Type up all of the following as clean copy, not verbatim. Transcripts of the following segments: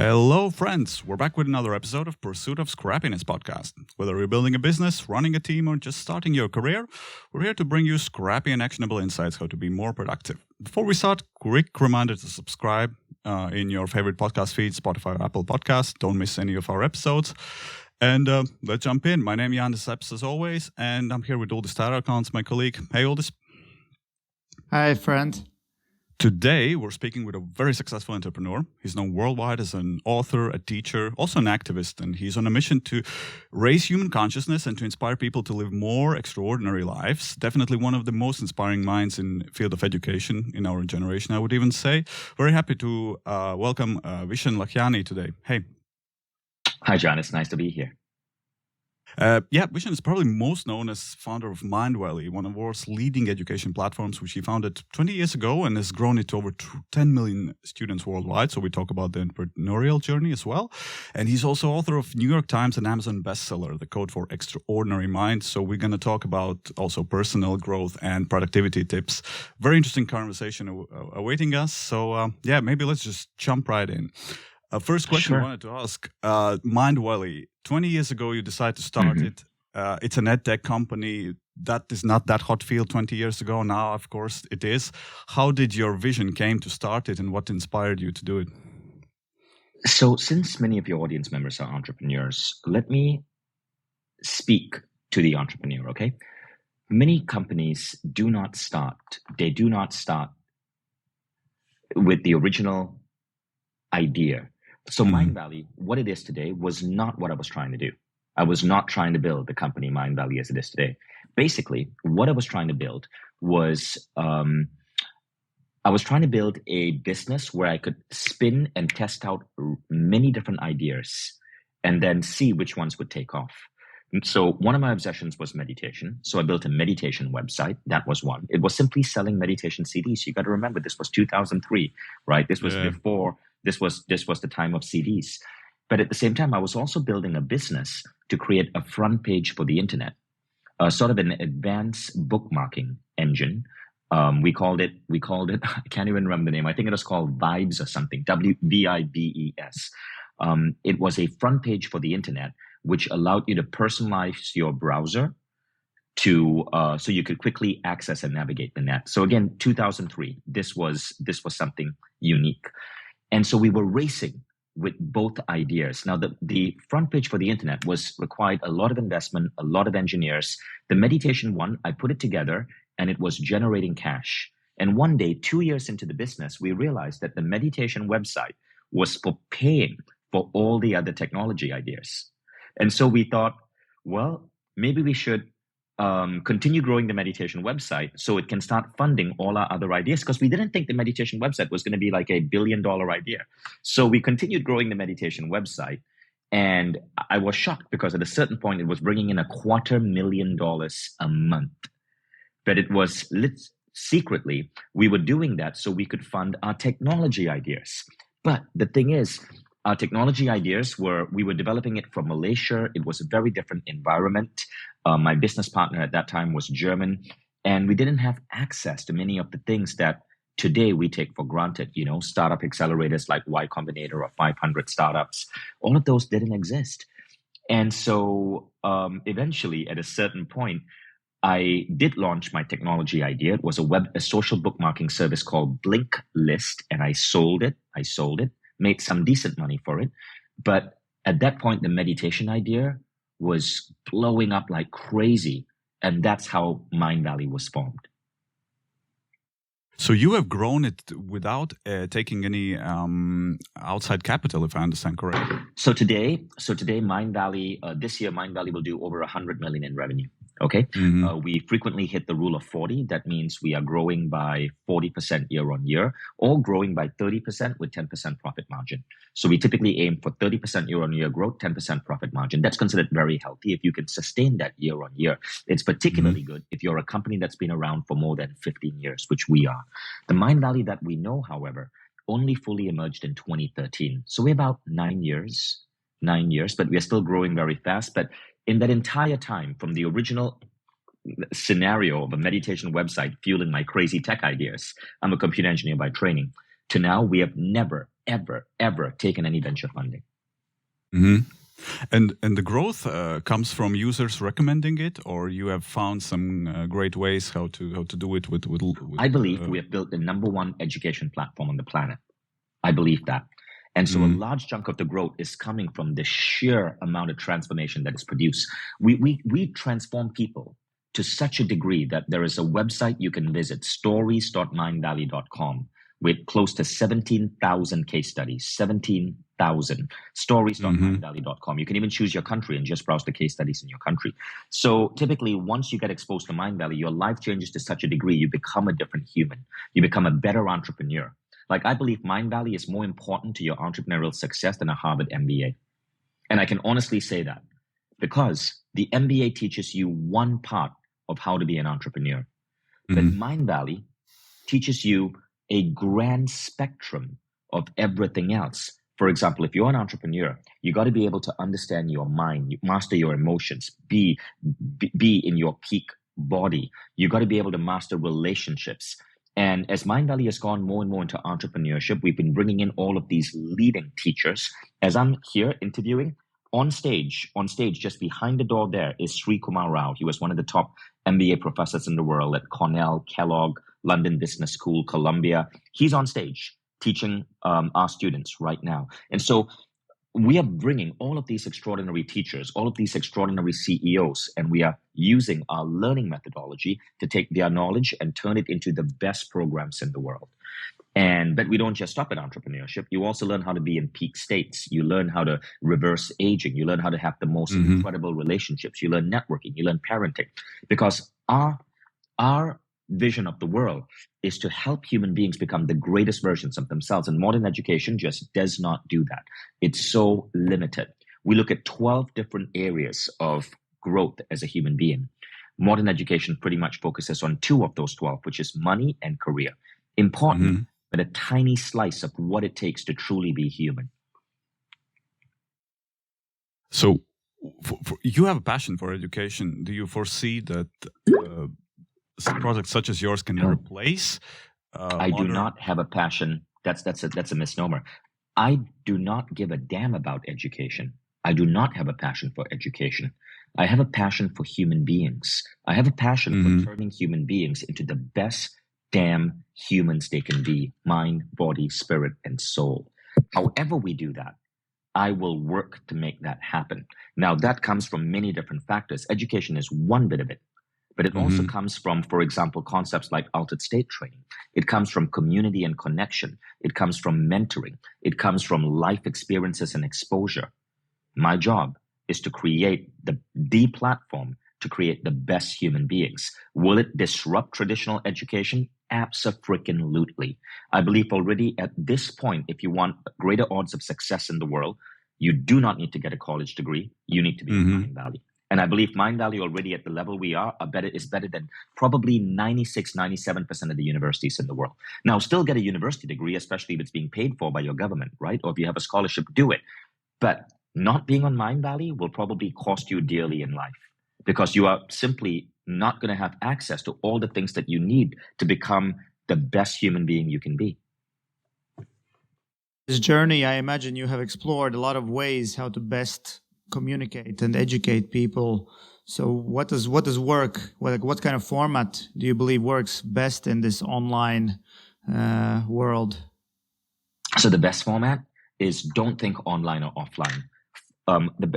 Hello, friends. We're back with another episode of Pursuit of Scrappiness podcast. Whether you're building a business, running a team, or just starting your career, we're here to bring you scrappy and actionable insights how to be more productive. Before we start, quick reminder to subscribe in your favorite podcast feed, Spotify or Apple Podcasts. Don't miss any of our episodes. And let's jump in. My name is Jan Seps, as always, and I'm here with Aldis Tarakans, my colleague. Hey, Aldis. Hi, friend. Today, we're speaking with a very successful entrepreneur. He's known worldwide as an author, a teacher, also an activist, and he's on a mission to raise human consciousness and to inspire people to live more extraordinary lives. Definitely one of the most inspiring minds in the field of education in our generation, I would even say. Very happy to welcome Vishen Lakhiani today. Hey. Hi, John. It's nice to be here. Vishen is probably most known as founder of Mindvalley, one of the world's leading education platforms, which he founded 20 years ago and has grown it to over 10 million students worldwide. So we talk about the entrepreneurial journey as well. And he's also author of New York Times and Amazon bestseller, The Code for Extraordinary Minds. So we're going to talk about also personal growth and productivity tips. Very interesting conversation awaiting us. So maybe let's just jump right in. First question I wanted to ask, Mindvalley, 20 years ago you decided to start it. It's an EdTech company. That is not that hot field 20 years ago. Now, of course, it is. How did your vision came to start it and what inspired you to do it? So since many of your audience members are entrepreneurs, let me speak to the entrepreneur, okay? Many companies do not start with the original idea. So Mindvalley, what it is today, was not what I was trying to do. I was not trying to build the company Mindvalley as it is today. Basically, what I was trying to build was I was trying to build a business where I could spin and test out many different ideas and then see which ones would take off. So one of my obsessions was meditation. So I built a meditation website. That was one. It was simply selling meditation CDs. You got to remember, this was 2003, right? This was before. This was the time of CDs. But at the same time, I was also building a business to create a front page for the internet, sort of an advanced bookmarking engine. We called it, I can't even remember the name. I think it was called Vibes or something, Vibes. It was a front page for the internet, which allowed you to personalize your browser to so you could quickly access and navigate the net. So again, 2003, this was something unique. And so we were racing with both ideas. Now, the front page for the internet required a lot of investment, a lot of engineers. The meditation one, I put it together and it was generating cash. And one day, 2 years into the business, we realized that the meditation website was for paying for all the other technology ideas. And so we thought, well, maybe we should continue growing the meditation website so it can start funding all our other ideas, because we didn't think the meditation website was going to be like $1 billion idea. So we continued growing the meditation website, and I was shocked because at a certain point it was bringing in $250,000 a month. But it was secretly, we were doing that so we could fund our technology ideas. But the thing is, our technology ideas we were developing it from Malaysia. It was a very different environment. My business partner at that time was German, and we didn't have access to many of the things that today we take for granted. You know, startup accelerators like Y Combinator or 500 startups. All of those didn't exist. And so eventually, at a certain point, I did launch my technology idea. It was a social bookmarking service called Blink List, and I sold it, made some decent money for it. But at that point, the meditation idea was blowing up like crazy. And that's how Mindvalley was formed. So you have grown it without taking any outside capital, if I understand correctly. So today, Mindvalley, this year, Mindvalley will do over 100 million in revenue. Okay. We frequently hit the rule of 40. That means we are growing by 40% year on year, or growing by 30% with 10% profit margin. So we typically aim for 30% year on year growth, 10% profit margin. That's considered very healthy. If you can sustain that year on year, it's particularly good if you're a company that's been around for more than 15 years, which we are. The Mindvalley that we know, however, only fully emerged in 2013. So we're about 9 years, but we are still growing very fast. But in that entire time, from the original scenario of a meditation website fueling my crazy tech ideas, I'm a computer engineer by training, to now we have never ever taken any venture funding. Mm-hmm. And the growth comes from users recommending it, or you have found some great ways how to do it with I believe we have built the number one education platform on the planet. I believe that. And so a large chunk of the growth is coming from the sheer amount of transformation that is produced. We transform people to such a degree that there is a website you can visit, stories.mindvalley.com, with close to 17,000 case studies, 17,000, stories.mindvalley.com. You can even choose your country and just browse the case studies in your country. So typically, once you get exposed to Mindvalley, your life changes to such a degree, you become a different human. You become a better entrepreneur. Like, I believe Mindvalley is more important to your entrepreneurial success than a Harvard MBA. And I can honestly say that because the MBA teaches you one part of how to be an entrepreneur. But Mindvalley teaches you a grand spectrum of everything else. For example, if you're an entrepreneur, you got to be able to understand your mind, master your emotions, be in your peak body. You got to be able to master relationships. And as Mindvalley has gone more and more into entrepreneurship, we've been bringing in all of these leading teachers. As I'm here interviewing, on stage, just behind the door there is Sri Kumar Rao. He was one of the top MBA professors in the world at Cornell, Kellogg, London Business School, Columbia. He's on stage teaching our students right now. And so we are bringing all of these extraordinary teachers, all of these extraordinary CEOs, and we are using our learning methodology to take their knowledge and turn it into the best programs in the world. But we don't just stop at entrepreneurship. You also learn how to be in peak states. You learn how to reverse aging. You learn how to have the most incredible relationships. You learn networking. You learn parenting. Because our vision of the world is to help human beings become the greatest versions of themselves. And modern education just does not do that. It's so limited. We look at 12 different areas of growth as a human being. Modern education pretty much focuses on 2 of those 12, which is money and career. Important, but a tiny slice of what it takes to truly be human. So you have a passion for education. Do you foresee that projects such as yours can replace I do not have a passion. That's a misnomer. I do not give a damn about education. I do not have a passion for education. I have a passion for human beings. I have a passion for turning human beings into the best damn humans they can be, mind, body, spirit, and soul. However we do that, I will work to make that happen. Now, that comes from many different factors. Education is one bit of it, but it also comes from, for example, concepts like altered state training. It comes from community and connection. It comes from mentoring. It comes from life experiences and exposure. My job is to create the platform to create the best human beings. Will it disrupt traditional education? Abso-freaking-lutely. I believe already at this point, if you want greater odds of success in the world, you do not need to get a college degree. You need to be in Mindvalley. And I believe Mindvalley already at the level we are is better than probably 96, 97% of the universities in the world. Now, still get a university degree, especially if it's being paid for by your government, right? Or if you have a scholarship, do it. But not being on Mindvalley will probably cost you dearly in life because you are simply not going to have access to all the things that you need to become the best human being you can be. This journey, I imagine you have explored a lot of ways how to best communicate and educate people. So what does work? What kind of format do you believe works best in this online world? So the best format is don't think online or offline.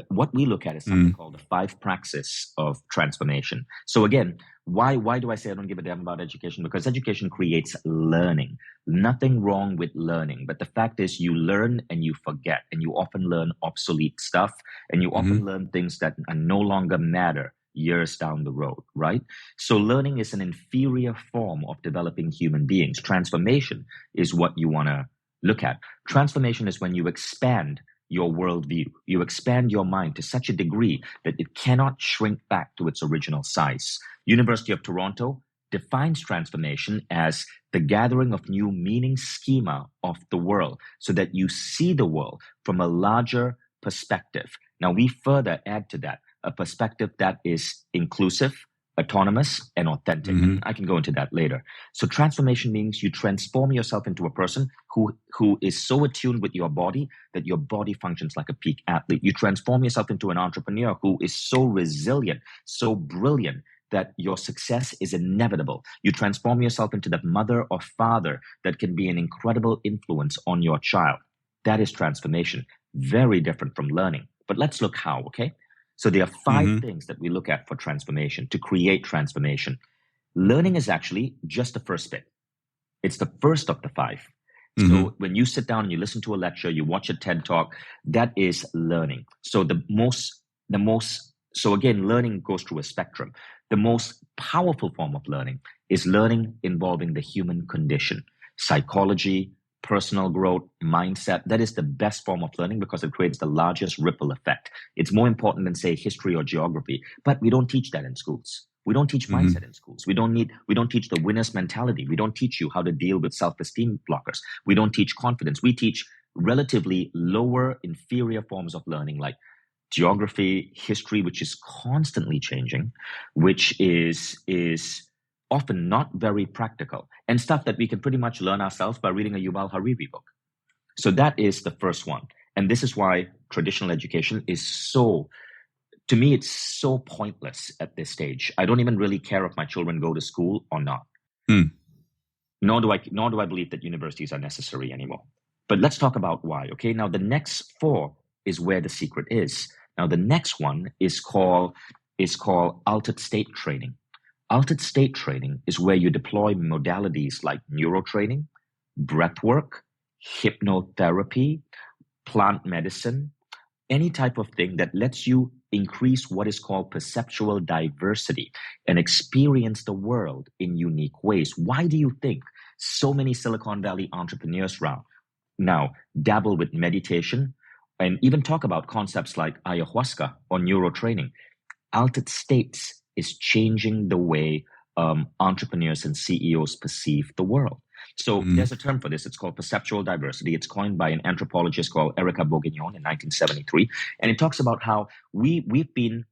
What we look at is something called the 5 praxis of transformation. So again, why do I say I don't give a damn about education? Because education creates learning. Nothing wrong with learning. But the fact is you learn and you forget, and you often learn obsolete stuff, and you often learn things that no longer matter years down the road, right? So learning is an inferior form of developing human beings. Transformation is what you want to look at. Transformation is when you expand your worldview. You expand your mind to such a degree that it cannot shrink back to its original size. University of Toronto defines transformation as the gathering of new meaning schema of the world so that you see the world from a larger perspective. Now, we further add to that a perspective that is inclusive, autonomous, and authentic. And I can go into that later. So transformation means you transform yourself into a person who is so attuned with your body that your body functions like a peak athlete. You transform yourself into an entrepreneur who is so resilient, so brilliant that your success is inevitable. You transform yourself into that mother or father that can be an incredible influence on your child. That is transformation. Very different from learning. But let's look how, okay? So there are 5 things that we look at for transformation, to create transformation. Learning is actually just the first bit. It's the first of the 5. So when you sit down and you listen to a lecture, you watch a TED Talk, that is learning. So so again, learning goes through a spectrum. The most powerful form of learning is learning involving the human condition, psychology, personal growth, mindset. That is the best form of learning because it creates the largest ripple effect. It's more important than, say, history or geography, but we don't teach that in schools. We don't teach mindset in schools. We don't teach the winner's mentality. We don't teach you how to deal with self-esteem blockers. We don't teach confidence. We teach relatively lower, inferior forms of learning like geography, history, which is constantly changing, which is often not very practical, and stuff that we can pretty much learn ourselves by reading a Yuval Harari book. So that is the first one. And this is why traditional education is so, to me, it's so pointless at this stage. I don't even really care if my children go to school or not. Nor do I believe that universities are necessary anymore. But let's talk about why, okay? Now, the next 4 is where the secret is. Now, the next one is called altered state training. Altered state training is where you deploy modalities like neurotraining, breath work, hypnotherapy, plant medicine, any type of thing that lets you increase what is called perceptual diversity and experience the world in unique ways. Why do you think so many Silicon Valley entrepreneurs now dabble with meditation and even talk about concepts like ayahuasca or neurotraining? Altered states is changing the way entrepreneurs and CEOs perceive the world. So there's a term for this. It's called perceptual diversity. It's coined by an anthropologist called Erica Bourguignon in 1973. And it talks about how we've been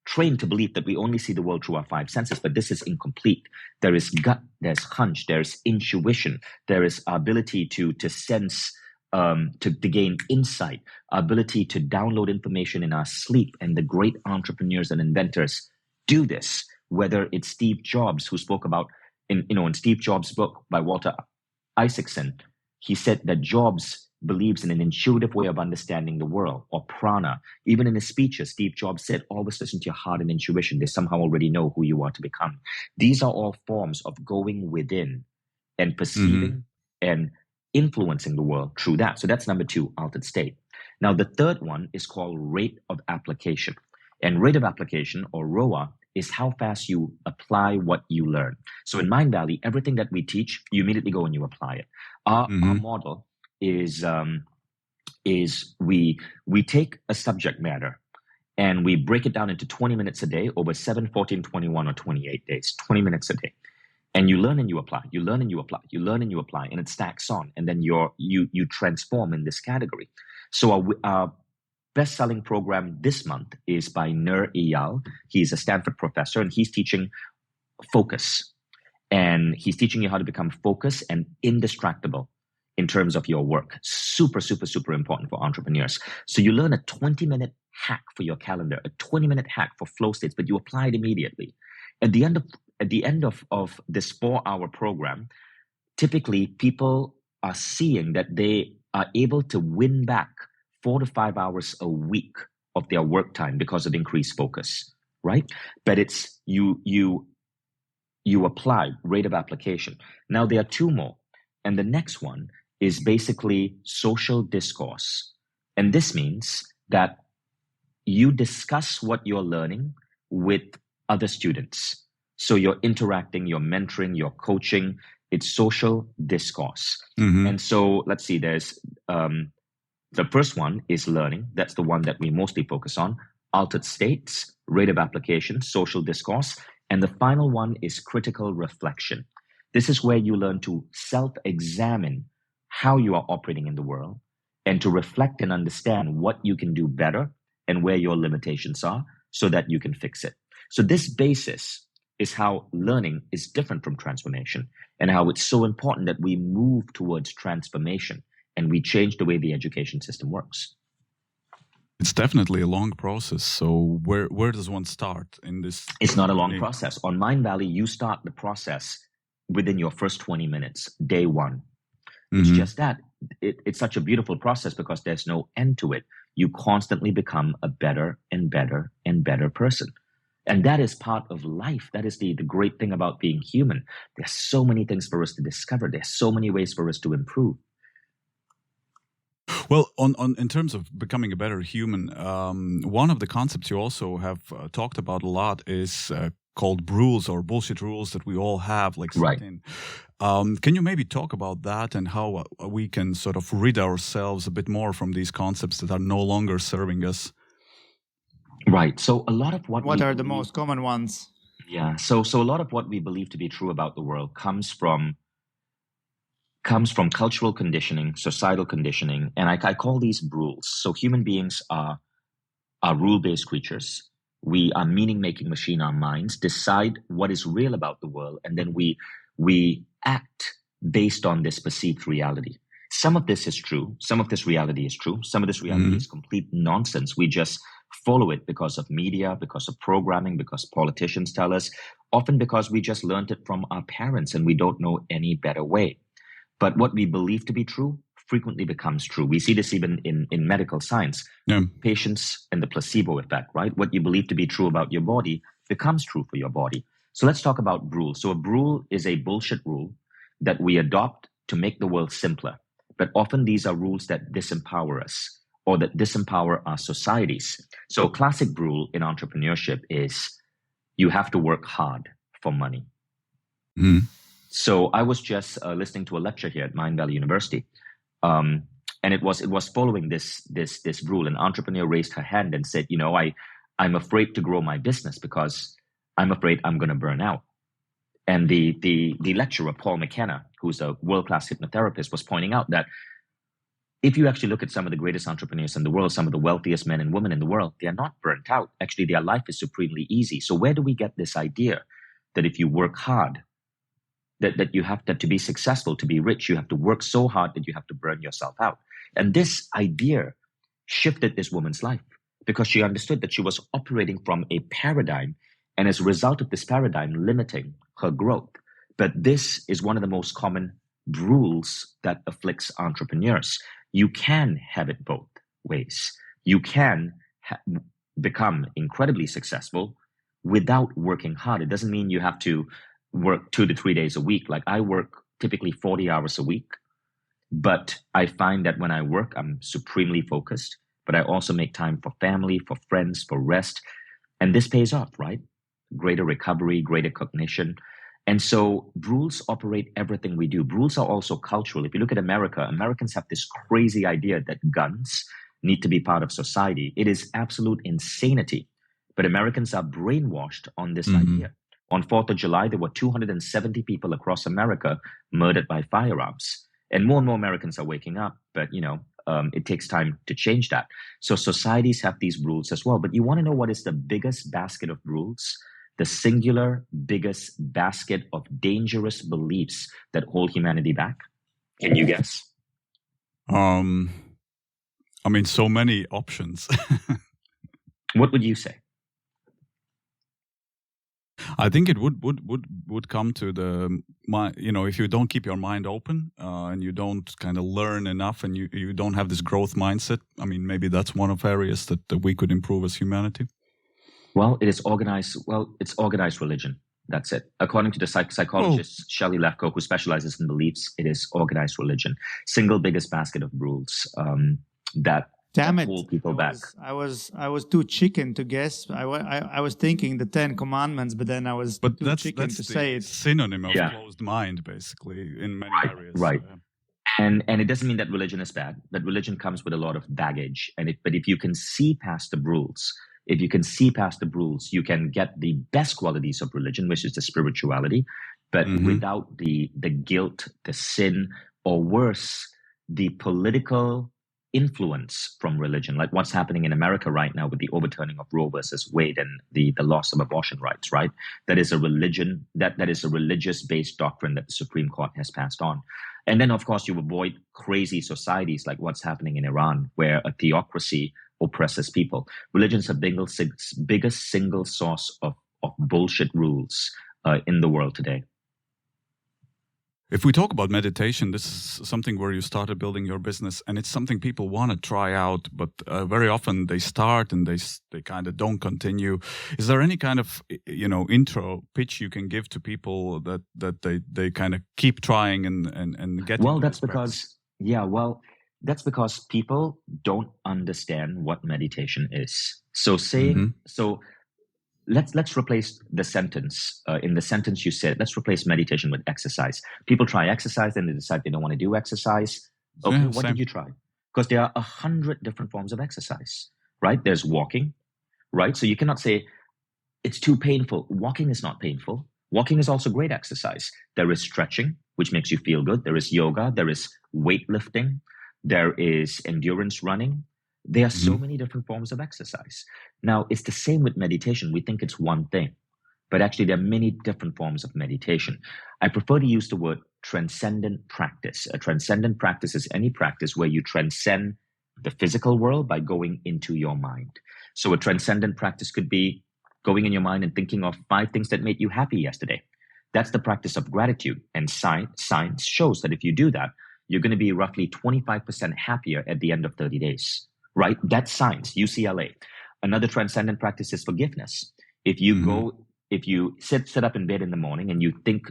trained to believe that we only see the world through our 5 senses, but this is incomplete. There is gut, there's hunch, there's intuition, there is our ability to sense, to gain insight, ability to download information in our sleep. And the great entrepreneurs and inventors do this, whether it's Steve Jobs, who spoke about in Steve Jobs' book by Walter Isaacson, he said that Jobs believes in an intuitive way of understanding the world, or prana. Even in his speeches, Steve Jobs said, always listen to your heart and intuition. They somehow already know who you are to become. These are all forms of going within and perceiving and influencing the world through that. So that's number 2, altered state. Now, the third one is called rate of application. And rate of application, or ROA, is how fast you apply what you learn. So in Mindvalley, everything that we teach, you immediately go and you apply it. Our model is we take a subject matter and we break it down into 20 minutes a day over 7, 14, 21, or 28 days, 20 minutes a day. And you learn and you apply, you learn and you apply, you learn and you apply, and it stacks on. And then you transform in this category. So our best-selling program this month is by Nur Eyal. He's a Stanford professor, and he's teaching focus. And he's teaching you how to become focused and indistractable in terms of your work. Super, super, super important for entrepreneurs. So you learn a 20-minute hack for your calendar, a 20-minute hack for flow states, but you apply it immediately. At the end of this 4-hour program, typically people are seeing that they are able to win back 4 to 5 hours a week of their work time because of increased focus, right? But it's you apply rate of application. Now there are 2 more. And the next one is basically social discourse. And this means that you discuss what you're learning with other students. So you're interacting, you're mentoring, you're coaching. It's social discourse. And so let's see, there's the first one is learning. That's the one that we mostly focus on. Altered states, rate of application, social discourse. And the final one is critical reflection. This is where you learn to self-examine how you are operating in the world and to reflect and understand what you can do better and where your limitations are so that you can fix it. So this basis is how learning is different from transformation, and how it's so important that we move towards transformation and we change the way the education system works. It's definitely a long process. So where does one start in this? It's not a long process. On Mindvalley, you start the process within your first 20 minutes, day one. It's just that. It's such a beautiful process because there's no end to it. You constantly become a better and better and better person. And that is part of life. That is the great thing about being human. There's so many things for us to discover. There's so many ways for us to improve. Well, in terms of becoming a better human, one of the concepts you also have talked about a lot is called Brules, or bullshit rules that we all have, like Right. Can you maybe talk about that and how we can sort of rid ourselves a bit more from these concepts that are no longer serving us? Right. So a lot of what are the most common ones? Yeah. So a lot of what we believe to be true about the world comes from cultural conditioning, societal conditioning, and I call these Brules. So human beings are rule-based creatures. We are meaning-making machine. Our minds decide what is real about the world, and then we act based on this perceived reality. Some of this is true. Some of this reality is true. Some of this reality is complete nonsense. We just follow it because of media, because of programming, because politicians tell us, often because we just learned it from our parents and we don't know any better way. But what we believe to be true frequently becomes true. We see this even in medical science. Yeah. Patients and the placebo effect, right? What you believe to be true about your body becomes true for your body. So let's talk about Brules. So a Brule is a bullshit rule that we adopt to make the world simpler. But often these are rules that disempower us or that disempower our societies. So a classic Brule in entrepreneurship is you have to work hard for money. So I was just listening to a lecture here at Mindvalley University, and it was following this rule. An entrepreneur raised her hand and said, I'm afraid to grow my business because I'm afraid I'm going to burn out. And the lecturer, Paul McKenna, who's a world-class hypnotherapist, was pointing out that if you actually look at some of the greatest entrepreneurs in the world, some of the wealthiest men and women in the world, they are not burnt out. Actually, their life is supremely easy. So where do we get this idea that if you work hard, that you have to be successful, to be rich, you have to work so hard that you have to burn yourself out? And this idea shifted this woman's life because she understood that she was operating from a paradigm, and as a result of this paradigm, limiting her growth. But this is one of the most common rules that afflicts entrepreneurs. You can have it both ways. You can become incredibly successful without working hard. It doesn't mean you have to work 2 to 3 days a week. Like I work typically 40 hours a week, but I find that when I work, I'm supremely focused, but I also make time for family, for friends, for rest. And this pays off, right? Greater recovery, greater cognition. And so Brules operate everything we do. Brules are also cultural. If you look at America, Americans have this crazy idea that guns need to be part of society. It is absolute insanity. But Americans are brainwashed on this idea. On 4th of July, there were 270 people across America murdered by firearms. And more Americans are waking up. But, it takes time to change that. So societies have these rules as well. But you want to know what is the biggest basket of rules? The singular biggest basket of dangerous beliefs that hold humanity back? Can you guess? So many options. What would you say? I think it would come to if you don't keep your mind open and you don't kind of learn enough and you don't have this growth mindset. Maybe that's one of areas that we could improve as humanity. Well, it is organized. Well, it's organized religion. That's it. According to the psychologist Shelley Lefkoe, who specializes in beliefs, it is organized religion. Single biggest basket of rules that hold people back. I was too chicken to guess. I was thinking the 10 Commandments, but then I was too chicken to say it. Synonym of closed mind, basically, in many areas. Right. And it doesn't mean that religion is bad. That religion comes with a lot of baggage. But if you can see past the rules. If you can see past the rules, you can get the best qualities of religion, which is the spirituality, but without the guilt, the sin, or worse, the political influence from religion, like what's happening in America right now with the overturning of Roe versus Wade and the loss of abortion rights, right? That is a religion, that is a religious-based doctrine that the Supreme Court has passed on. And then, of course, you avoid crazy societies like what's happening in Iran, where a theocracy oppresses people. Religion's the biggest single source of bullshit rules in the world today. If we talk about meditation, this is something where you started building your business, and it's something people want to try out, but very often they start and they kind of don't continue. Is there any kind of intro pitch you can give to people that they kind of keep trying and get? Well, that's because people don't understand what meditation is. So Let's replace the sentence. In the sentence you said, let's replace meditation with exercise. People try exercise and they decide they don't want to do exercise. Okay, Yeah, what did you try? Because there are 100 different forms of exercise, right? There's walking, right? So you cannot say it's too painful. Walking is not painful. Walking is also great exercise. There is stretching, which makes you feel good. There is yoga. There is weightlifting. There is endurance running. There are so many different forms of exercise. Now, it's the same with meditation. We think it's one thing, but actually there are many different forms of meditation. I prefer to use the word transcendent practice. A transcendent practice is any practice where you transcend the physical world by going into your mind. So a transcendent practice could be going in your mind and thinking of 5 things that made you happy yesterday. That's the practice of gratitude. And science shows that if you do that, you're going to be roughly 25% happier at the end of 30 days. Right? That's science, UCLA. Another transcendent practice is forgiveness. If you sit up in bed in the morning and you think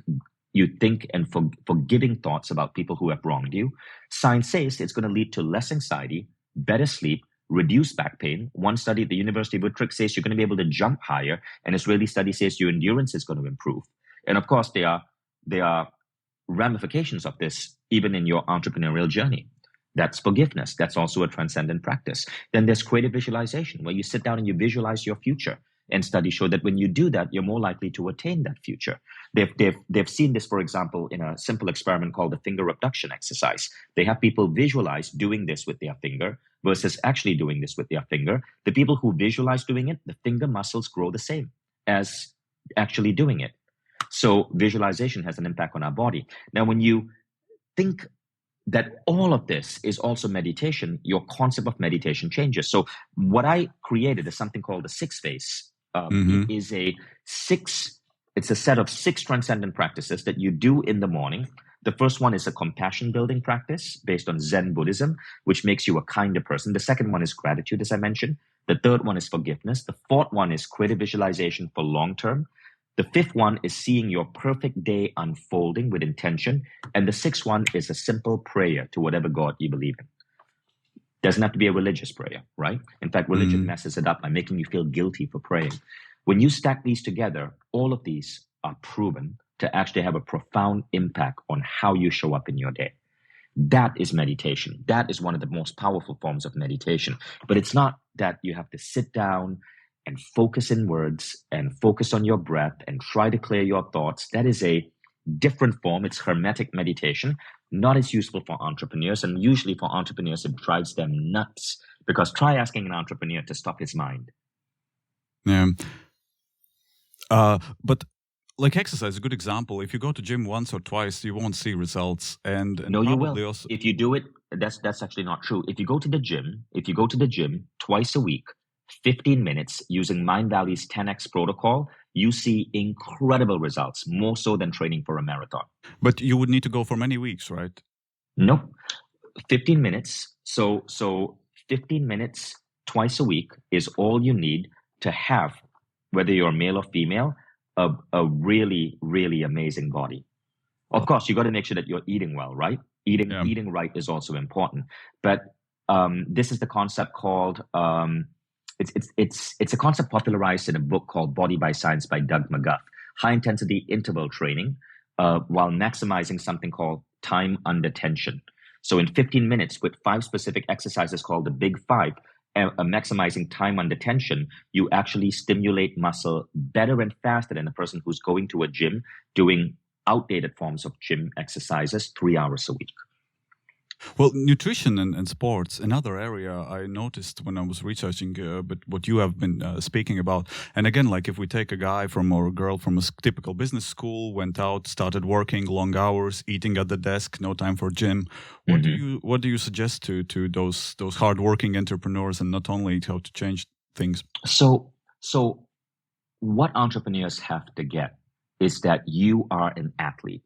and forgiving thoughts about people who have wronged you, science says it's going to lead to less anxiety, better sleep, reduced back pain. One study at the University of Utrecht says you're going to be able to jump higher. An Israeli study says your endurance is going to improve. And of course, there are ramifications of this even in your entrepreneurial journey. That's forgiveness. That's also a transcendent practice. Then there's creative visualization, where you sit down and you visualize your future. And studies show that when you do that, you're more likely to attain that future. They've seen this, for example, in a simple experiment called the finger abduction exercise. They have people visualize doing this with their finger versus actually doing this with their finger. The people who visualize doing it, the finger muscles grow the same as actually doing it. So visualization has an impact on our body. Now, when you think that all of this is also meditation, your concept of meditation changes. So what I created is something called the 6 phase. It is it's a set of 6 transcendent practices that you do in the morning. The first one is a compassion building practice based on Zen Buddhism, which makes you a kinder person. The second one is gratitude, as I mentioned. The third one is forgiveness. The fourth one is creative visualization for long term. The 5th one is seeing your perfect day unfolding with intention. And the 6th one is a simple prayer to whatever God you believe in. Doesn't have to be a religious prayer, right? In fact, religion messes it up by making you feel guilty for praying. When you stack these together, all of these are proven to actually have a profound impact on how you show up in your day. That is meditation. That is one of the most powerful forms of meditation. But it's not that you have to sit down and focus in words and focus on your breath and try to clear your thoughts. That is a different form. It's hermetic meditation, not as useful for entrepreneurs. And usually for entrepreneurs, it drives them nuts, because try asking an entrepreneur to stop his mind. Yeah. But like exercise is a good example. If you go to gym once or twice, you won't see results. And no, you will. Also, if you do it, that's actually not true. If you go to the gym twice a week, 15 minutes using Mindvalley's 10x protocol, you see incredible results, more so than training for a marathon. But you would need to go for many weeks, right? Nope. 15 minutes. So 15 minutes twice a week is all you need to have, whether you're male or female, a really, really amazing body. Of course, you got to make sure that you're eating well, right? Eating right is also important. But this is the concept called... It's a concept popularized in a book called Body by Science by Doug McGuff. High intensity interval training while maximizing something called time under tension. So in 15 minutes with 5 specific exercises called the Big 5, maximizing time under tension, you actually stimulate muscle better and faster than a person who's going to a gym doing outdated forms of gym exercises 3 hours a week. Well, nutrition and sports, another area I noticed when I was researching, but what you have been speaking about. And again, like if we take a guy or a girl from a typical business school, went out, started working long hours, eating at the desk, no time for gym. What do you suggest to those hardworking entrepreneurs, and not only how to change things? So what entrepreneurs have to get is that you are an athlete.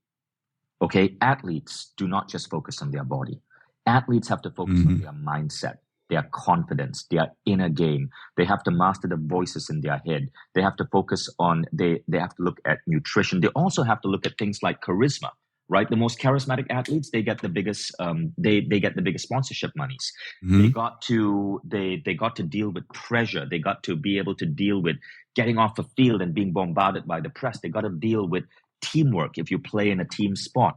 Okay, athletes do not just focus on their body. Athletes have to focus on their mindset, their confidence, their inner game. They have to master the voices in their head. They have to focus on, they have to look at nutrition. They also have to look at things like charisma, right? The most charismatic athletes, they get the biggest, they get the biggest sponsorship monies. They got to deal with pressure. They got to be able to deal with getting off the field and being bombarded by the press. They got to deal with teamwork if you play in a team sport.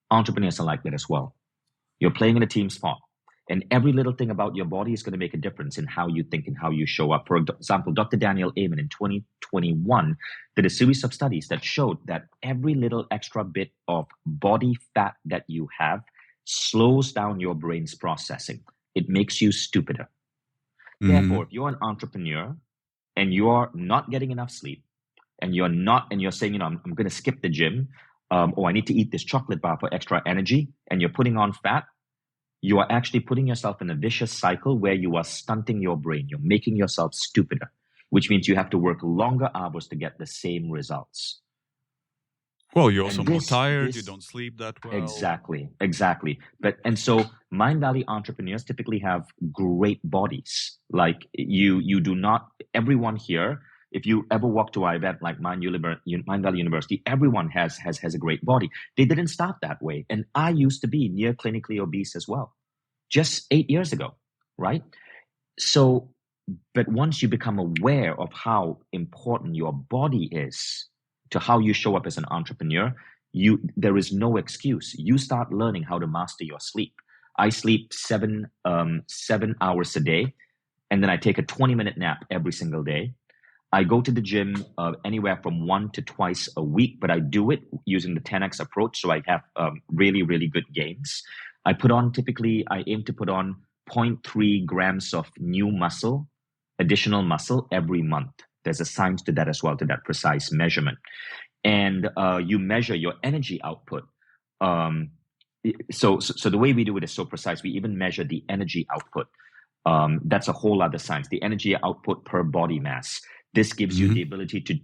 Entrepreneurs are like that as well. You're playing in a team sport, and every little thing about your body is going to make a difference in how you think and how you show up. For example, Dr. Daniel Amen in 2021 did a series of studies that showed that every little extra bit of body fat that you have slows down your brain's processing. It makes you stupider. Therefore, if you're an entrepreneur and you're not getting enough sleep, and you're saying, I'm going to skip the gym, or I need to eat this chocolate bar for extra energy, and you're putting on fat, you are actually putting yourself in a vicious cycle where you are stunting your brain. You're making yourself stupider, which means you have to work longer hours to get the same results. Well, you're also more tired. You don't sleep that well. Exactly. And so Mindvalley entrepreneurs typically have great bodies. Like you do not, everyone here, if you ever walk to an event like Mindvalley University, everyone has a great body. They didn't start that way. And I used to be near clinically obese as well, just 8 years ago, right? So, but once you become aware of how important your body is to how you show up as an entrepreneur, there is no excuse. You start learning how to master your sleep. I sleep 7 hours a day, and then I take a 20-minute nap every single day. I go to the gym anywhere from 1 to twice a week, but I do it using the 10X approach. So I have really, really good gains. I aim to put on 0.3 grams of new muscle, additional muscle every month. There's a science to that as well, to that precise measurement. And you measure your energy output. So the way we do it is so precise. We even measure the energy output. That's a whole other science. The energy output per body mass. This gives you the ability to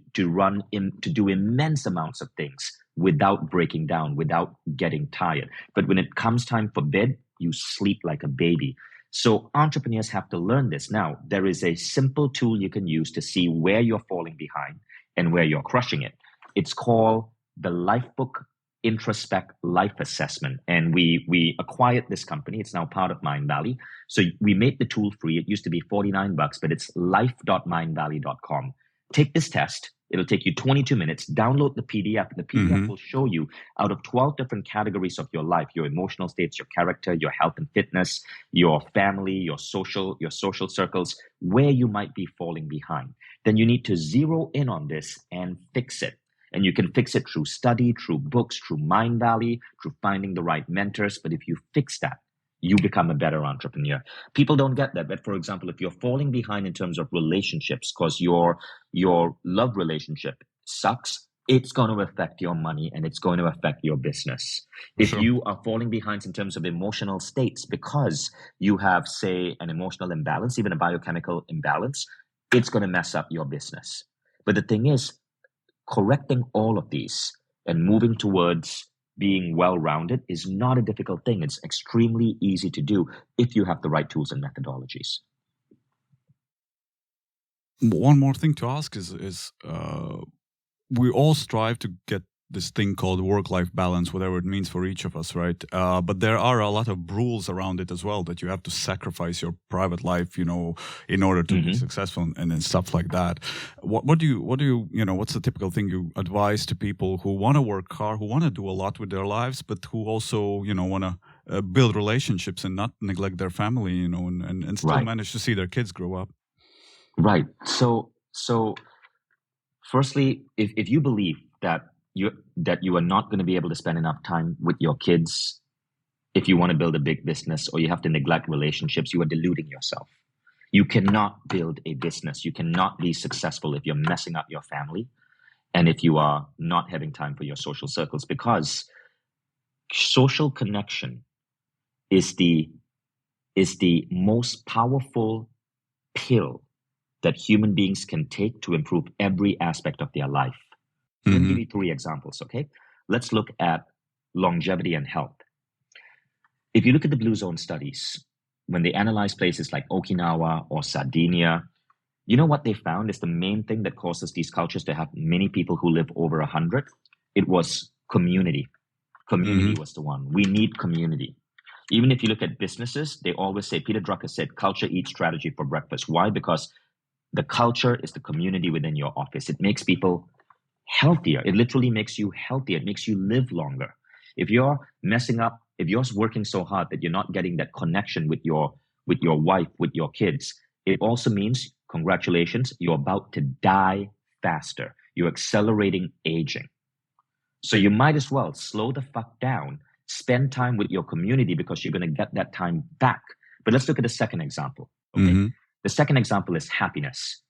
do immense amounts of things without breaking down, without getting tired. But when it comes time for bed, you sleep like a baby. So entrepreneurs have to learn this. Now, there is a simple tool you can use to see where you're falling behind and where you're crushing it. It's called the Lifebook Introspect Life Assessment. And we acquired this company. It's now part of Mindvalley. So we made the tool free. It used to be $49, but it's life.mindvalley.com. Take this test. It'll take you 22 minutes. Download the PDF. The PDF will show you out of 12 different categories of your life, your emotional states, your character, your health and fitness, your family, your social circles, where you might be falling behind. Then you need to zero in on this and fix it. And you can fix it through study, through books, through Mindvalley, through finding the right mentors. But if you fix that, you become a better entrepreneur. People don't get that. But for example, if you're falling behind in terms of relationships because your love relationship sucks, it's going to affect your money and it's going to affect your business. If you are falling behind in terms of emotional states because you have, say, an emotional imbalance, even a biochemical imbalance, it's going to mess up your business. But the thing is, correcting all of these and moving towards being well-rounded is not a difficult thing. It's extremely easy to do if you have the right tools and methodologies. One more thing to ask is we all strive to get this thing called work-life balance, whatever it means for each of us, right? But there are a lot of rules around it as well, that you have to sacrifice your private life, in order to be successful and stuff like that. What do you, what's the typical thing you advise to people who want to work hard, who want to do a lot with their lives, but who also, want to build relationships and not neglect their family, and still manage to see their kids grow up? Right. So firstly, if you believe that you are not going to be able to spend enough time with your kids if you want to build a big business, or you have to neglect relationships, you are deluding yourself. You cannot build a business. You cannot be successful if you're messing up your family and if you are not having time for your social circles, because social connection is the most powerful pill that human beings can take to improve every aspect of their life. Let me give you 3 examples, okay? Let's look at longevity and health. If you look at the Blue Zone studies, when they analyze places like Okinawa or Sardinia, you know what they found is the main thing that causes these cultures to have many people who live over 100? It was community. Community was the one. We need community. Even if you look at businesses, they always say, Peter Drucker said, culture eats strategy for breakfast. Why? Because the culture is the community within your office. It makes people healthier. It literally makes you healthier. It makes you live longer. If you're messing up, if you're working so hard that you're not getting that connection with your wife, with your kids, it also means, congratulations, you're about to die faster. You're accelerating aging. So you might as well slow the fuck down, spend time with your community, because you're going to get that time back. But let's look at the second example. Okay? The second example is happiness.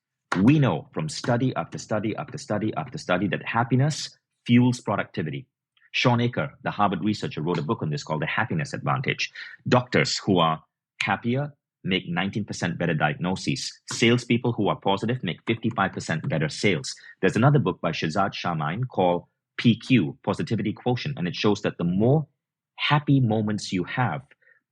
We know from study after study after study after study that happiness fuels productivity. Sean Aker, the Harvard researcher, wrote a book on this called The Happiness Advantage. Doctors who are happier make 19% better diagnoses. Salespeople who are positive make 55% better sales. There's another book by Shazad Shamain called PQ, Positivity Quotient, and it shows that the more happy moments you have,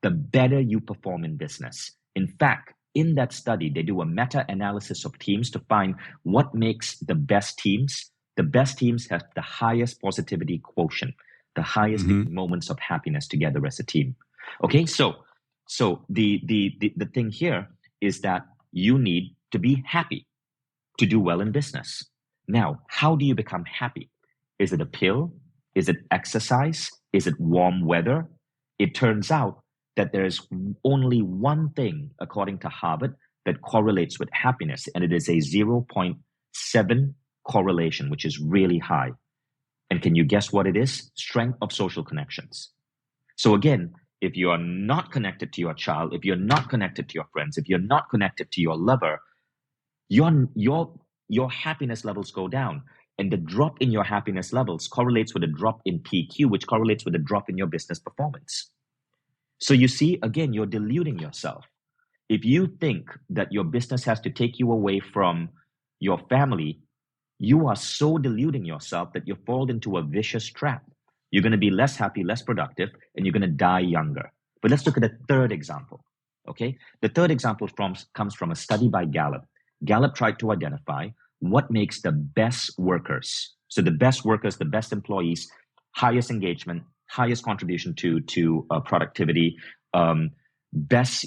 the better you perform in business. In fact, in that study, they do a meta-analysis of teams to find what makes the best teams. The best teams have the highest positivity quotient, the highest moments of happiness together as a team. Okay, so the thing here is that you need to be happy to do well in business. Now, how do you become happy? Is it a pill? Is it exercise? Is it warm weather? It turns out that there's only one thing, according to Harvard, that correlates with happiness, and it is a 0.7 correlation, which is really high. And can you guess what it is? Strength of social connections. So again, if you are not connected to your child, if you're not connected to your friends, if you're not connected to your lover, your happiness levels go down. And the drop in your happiness levels correlates with a drop in PQ, which correlates with a drop in your business performance. So you see, again, you're deluding yourself. If you think that your business has to take you away from your family, you are so deluding yourself that you fall into a vicious trap. You're going to be less happy, less productive, and you're going to die younger. But let's look at the third example. Okay, the third example comes from a study by Gallup. Gallup tried to identify what makes the best workers. So the best workers, the best employees, highest engagement, highest contribution to productivity, best,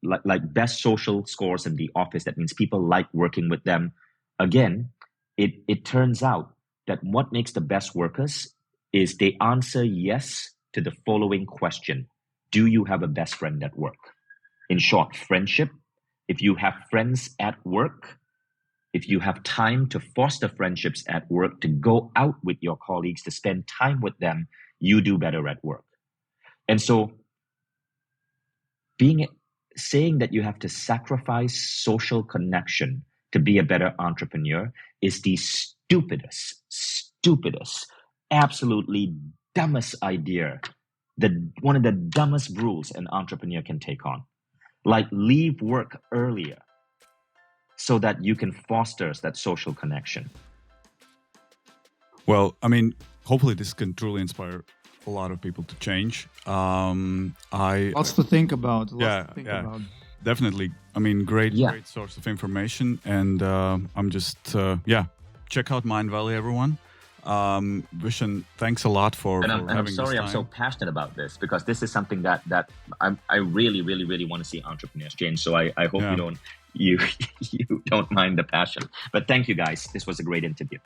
like best social scores in the office. That means people like working with them. Again, it turns out that what makes the best workers is they answer yes to the following question: do you have a best friend at work? In short, friendship. If you have friends at work, if you have time to foster friendships at work, to go out with your colleagues, to spend time with them, you do better at work. And so saying that you have to sacrifice social connection to be a better entrepreneur is the stupidest, absolutely dumbest idea, one of the dumbest rules an entrepreneur can take on. Like, leave work earlier so that you can foster that social connection. Well, I mean, hopefully this can truly inspire a lot of people to change. Lots to think about. Definitely. I mean, great source of information. And I'm just, check out Mindvalley, everyone. Vishen, thanks a lot for having I'm sorry this time. I'm so passionate about this, because this is something that I really, really, really want to see entrepreneurs change. So I hope you don't mind the passion. But thank you, guys. This was a great interview.